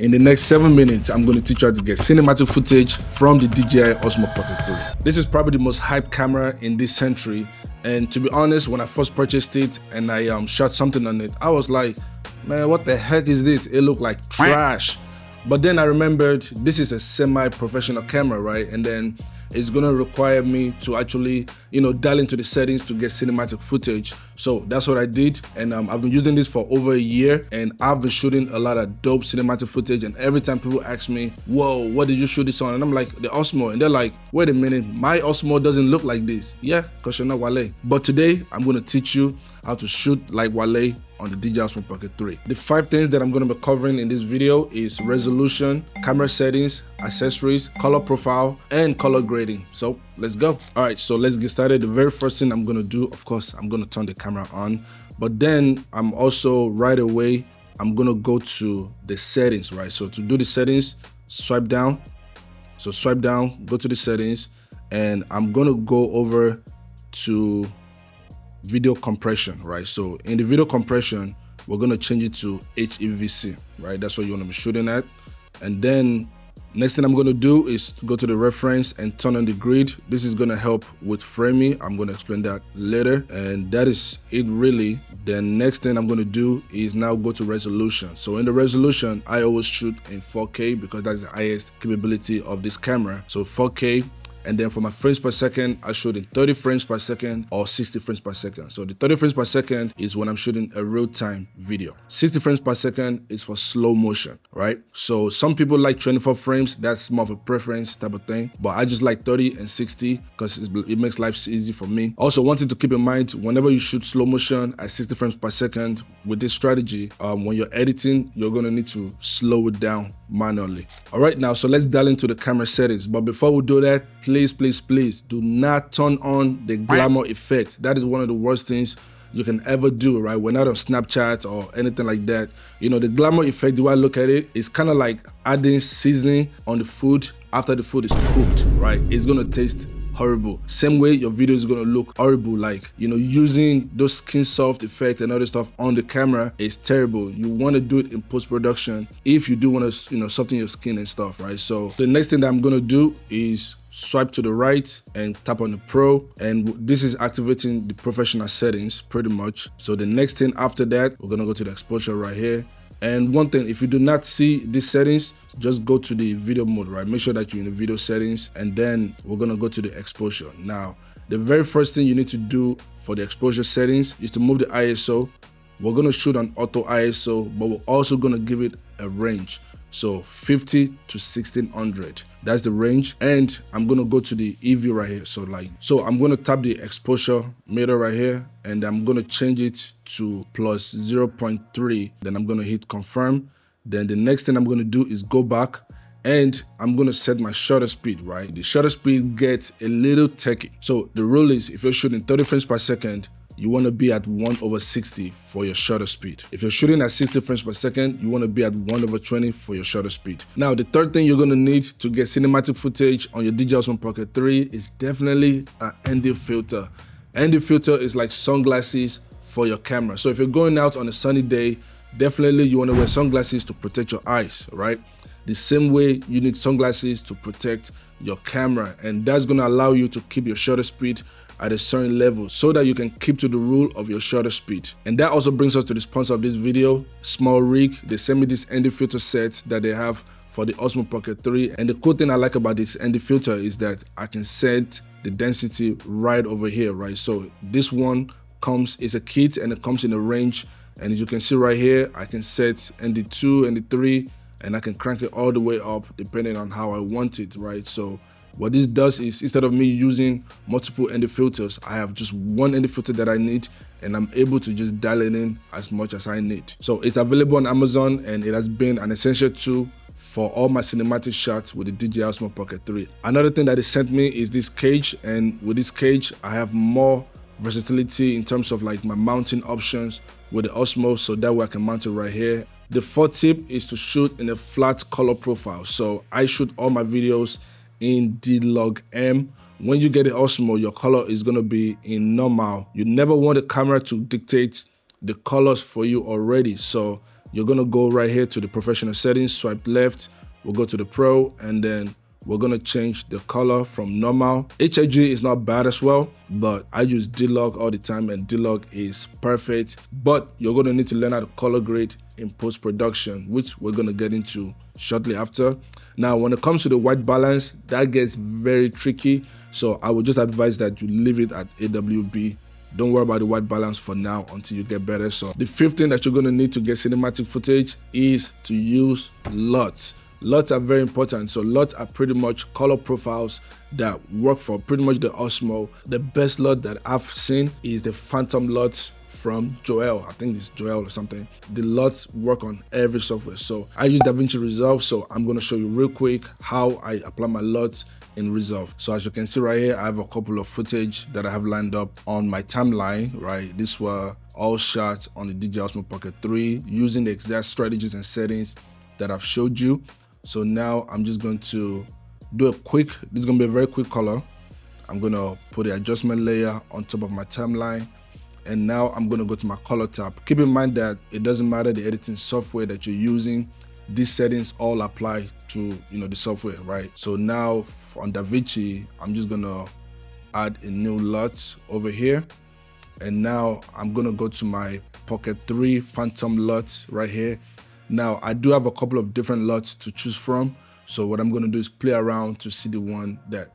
In the next 7 minutes, I'm going to teach you how to get cinematic footage from the DJI Osmo Pocket 3. This is probably the most hyped camera in this century, and to be honest, when I first purchased it and I shot something on it, I was like, man, what the heck is this? It looked like trash. But then I remembered this is a semi-professional camera, right? And then it's gonna require me to actually, dial into the settings to get cinematic footage. So that's what I did, and I've been using this for over a year, and I've been shooting a lot of dope cinematic footage. And every time people ask me, whoa, what did you shoot this on? And I'm like, the Osmo. And they're like, wait a minute, my Osmo doesn't look like this. Yeah, because you're not Wale. But today, I'm gonna teach you how to shoot like Wale on the DJI Osmo Pocket 3. The 5 things that I'm going to be covering in this video is resolution, camera settings, accessories, color profile, and color grading. So let's go. All right, so let's get started. The very first thing I'm going to do, of course, I'm going to turn the camera on, but then I'm also right away, I'm going to go to the settings, right? So to do the settings, swipe down. So swipe down, go to the settings, and I'm going to go over to video compression, right? So in the video compression, we're going to change it to HEVC, right? That's what you want to be shooting at. And then next thing I'm going to do is go to the reference and turn on the grid. This is going to help with framing. I'm going to explain that later, and that is it really. Then next thing I'm going to do is now go to resolution. So in the resolution, I always shoot in 4K because that's the highest capability of this camera. So 4K. And then for my frames per second, I shoot in 30 frames per second or 60 frames per second. So the 30 frames per second is when I'm shooting a real-time video. 60 frames per second is for slow motion, right? So some people like 24 frames. That's more of a preference type of thing. But I just like 30 and 60 because it makes life easy for me. Also, one thing to keep in mind, whenever you shoot slow motion at 60 frames per second with this strategy, when you're editing, you're going to need to slow it down manually. All right, now, so let's dial into the camera settings. But before we do that, please do not turn on the glamour effect. That is one of the worst things you can ever do, right? We're not on Snapchat or anything like that. The glamour effect, the way I look at it, is kind of like adding seasoning on the food after the food is cooked, right? It's gonna taste horrible. Same way your video is gonna look horrible. Like, using those skin soft effects and other stuff on the camera is terrible. You want to do it in post-production if you do want to, soften your skin and stuff, right? So the next thing that I'm gonna do is swipe to the right and tap on the Pro, and this is activating the professional settings pretty much. So the next thing after that, we're gonna go to the exposure right here. And one thing, if you do not see these settings, just go to the video mode, right? Make sure that you're in the video settings, and then we're gonna go to the exposure. Now, the very first thing you need to do for the exposure settings is to move the ISO. We're gonna shoot on auto ISO, but we're also gonna give it a range. So 50 to 1600, that's the range. And I'm gonna go to the EV right here. So I'm gonna tap the exposure meter right here, and I'm gonna change it to plus 0.3. Then I'm gonna hit confirm. Then the next thing I'm gonna do is go back, and I'm gonna set my shutter speed, right? The shutter speed gets a little techy. So the rule is, if you're shooting 30 frames per second, you want to be at 1/60 for your shutter speed. If you're shooting at 60 frames per second, you want to be at 1/20 for your shutter speed. Now, the third thing you're going to need to get cinematic footage on your DJI Osmo Pocket 3 is definitely an ND filter. ND filter is like sunglasses for your camera. So if you're going out on a sunny day, definitely you want to wear sunglasses to protect your eyes, right? The same way you need sunglasses to protect your camera, and that's going to allow you to keep your shutter speed at a certain level so that you can keep to the rule of your shutter speed. And that also brings us to the sponsor of this video, Small Rig. They sent me this ND filter set that they have for the Osmo Pocket 3. And the cool thing I like about this ND filter is that I can set the density right over here, right? So this one is a kit, and it comes in a range. And as you can see right here, I can set ND2, ND3, and I can crank it all the way up depending on how I want it, right? So what this does is, instead of me using multiple ND filters, I have just one ND filter that I need, and I'm able to just dial it in as much as I need. So it's available on Amazon, and it has been an essential tool for all my cinematic shots with the DJI Osmo Pocket 3. Another thing that they sent me is this cage, and with this cage, I have more versatility in terms of like my mounting options with the Osmo, so that way I can mount it right here. The fourth tip is to shoot in a flat color profile. So I shoot all my videos in D-Log-M. When you get the Osmo, your color is gonna be in normal. You never want the camera to dictate the colors for you already. So you're gonna go right here to the professional settings, swipe left, we'll go to the pro, and then we're gonna change the color from normal. HIG is not bad as well, but I use D-Log all the time, and D-Log is perfect. But you're gonna need to learn how to color grade in post-production, which we're gonna get into shortly after. Now, when it comes to the white balance, that gets very tricky. So I would just advise that you leave it at AWB. Don't worry about the white balance for now until you get better. So the fifth thing that you're gonna need to get cinematic footage is to use LUTs. LUTs are very important. So LUTs are pretty much color profiles that work for pretty much the Osmo. The best LUT that I've seen is the Phantom LUT from Joel. I think it's Joel or something. The LUTs work on every software. So I use DaVinci Resolve. So I'm gonna show you real quick how I apply my LUTs in Resolve. So as you can see right here, I have a couple of footage that I have lined up on my timeline, right? These were all shot on the DJI Osmo Pocket 3 using the exact strategies and settings that I've showed you. So now I'm just going to do a quick, this is going to be a very quick color. I'm going to put the adjustment layer on top of my timeline. And now I'm going to go to my color tab. Keep in mind that it doesn't matter the editing software that you're using. These settings all apply to, the software, right? So now on DaVinci, I'm just going to add a new LUT over here. And now I'm going to go to my Pocket 3 Phantom LUT right here. Now, I do have a couple of different LUTs to choose from. So what I'm going to do is play around to see the one that,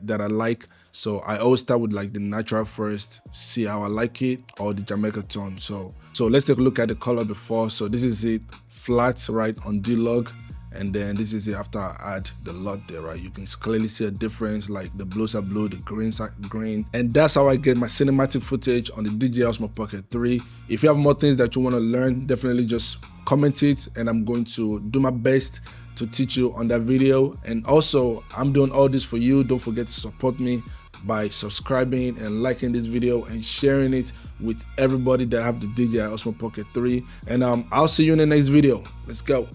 that I like. So I always start with like the natural first, see how I like it, or the Jamaica tone. So let's take a look at the color before. So this is it flat, right, on D-Log. And then this is it after I add the LUT there, right? You can clearly see a difference, like the blues are blue, the greens are green. And that's how I get my cinematic footage on the DJI Osmo Pocket 3. If you have more things that you want to learn, definitely just comment it, and I'm going to do my best to teach you on that video. And also, I'm doing all this for you. Don't forget to support me by subscribing and liking this video and sharing it with everybody that have the DJI Osmo Pocket 3. And I'll see you in the next video. Let's go.